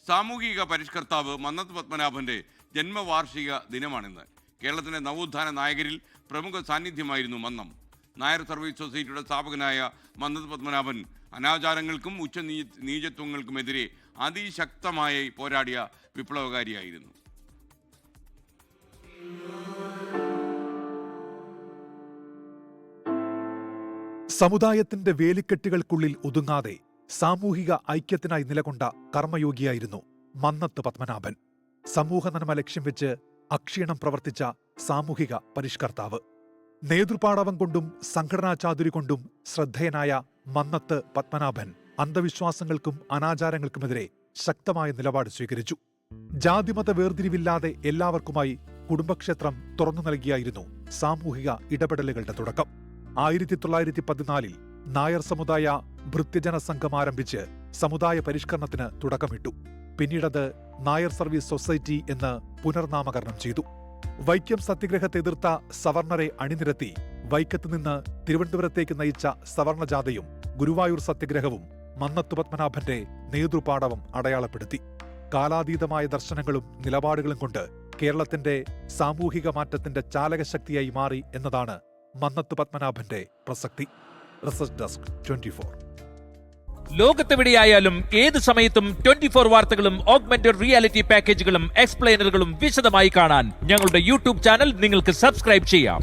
സാമൂഹിക പരിഷ്കർത്താവ് മന്നത്ത് പത്മനാഭന്റെ ജന്മവാർഷിക ദിനമാണിന്ന്. കേരളത്തിലെ നവോത്ഥാന നായകരിൽ പ്രമുഖ സാന്നിധ്യമായിരുന്നു മന്നം. നായർ സർവീസ് സൊസൈറ്റിയുടെ സ്ഥാപകനായ മന്നത്ത് പത്മനാഭൻ അനാചാരങ്ങൾക്കും നീചത്വങ്ങൾക്കുമെതിരെ അതിശക്തമായി പോരാടിയ വിപ്ലവകാരിയായിരുന്നു. സമുദായത്തിന്റെ വേലിക്കെട്ടുകൾക്കുള്ളിൽ ഒതുങ്ങാതെ സാമൂഹിക ഐക്യത്തിനായി നിലകൊണ്ട കർമ്മയോഗിയായിരുന്നു മന്നത്ത് പത്മനാഭൻ. സമൂഹ നന്മ ലക്ഷ്യം വെച്ച് അക്ഷീണം പ്രവർത്തിച്ച സാമൂഹിക പരിഷ്കർത്താവ്. നേതൃപാടവം കൊണ്ടും സംഘടനാ ചാതുരി കൊണ്ടും ശ്രദ്ധേയനായ മന്നത്ത് പത്മനാഭൻ അന്ധവിശ്വാസങ്ങൾക്കും അനാചാരങ്ങൾക്കുമെതിരെ ശക്തമായ നിലപാട് സ്വീകരിച്ചു. ജാതിമത വേർതിരിവില്ലാതെ എല്ലാവർക്കുമായി കുടുംബക്ഷേത്രം തുറന്നു നൽകിയായിരുന്നു സാമൂഹിക ഇടപെടലുകളുടെ തുടക്കം. 1914 നായർ സമുദായ ഭൃത്യജന സംഘം ആരംഭിച്ച് സമുദായ പരിഷ്കരണത്തിന് തുടക്കമിട്ടു. പിന്നീടത് നായർ സർവീസ് സൊസൈറ്റി എന്ന് പുനർനാമകരണം ചെയ്തു. വൈക്കം സത്യഗ്രഹത്തെ എതിർത്ത സവർണരെ അണിനിരത്തി വൈക്കത്ത് നിന്ന് തിരുവനന്തപുരത്തേക്ക് നയിച്ച സവർണജാഥയും ഗുരുവായൂർ സത്യഗ്രഹവും മന്നത്ത് പത്മനാഭന്റെ നേതൃപാടവം അടയാളപ്പെടുത്തി. കാലാതീതമായ ദർശനങ്ങളും നിലപാടുകളും കൊണ്ട് കേരളത്തിന്റെ സാമൂഹിക മാറ്റത്തിന്റെ ചാലകശക്തിയായി മാറി എന്നതാണ് മന്നത്ത് പത്മനാഭന്റെ പ്രസക്തി. Research desk 24. ലോകത്തെവിടെയായാലും ഏത് സമയത്തും 24 വാർത്തകളും ഓഗ്മെന്റഡ് റിയാലിറ്റി പാക്കേജുകളും എക്സ്പ്ലെയിനറുകളും വിശദമായി കാണാൻ ഞങ്ങളുടെ യൂട്യൂബ് ചാനൽ നിങ്ങൾക്ക് സബ്സ്ക്രൈബ് ചെയ്യാം.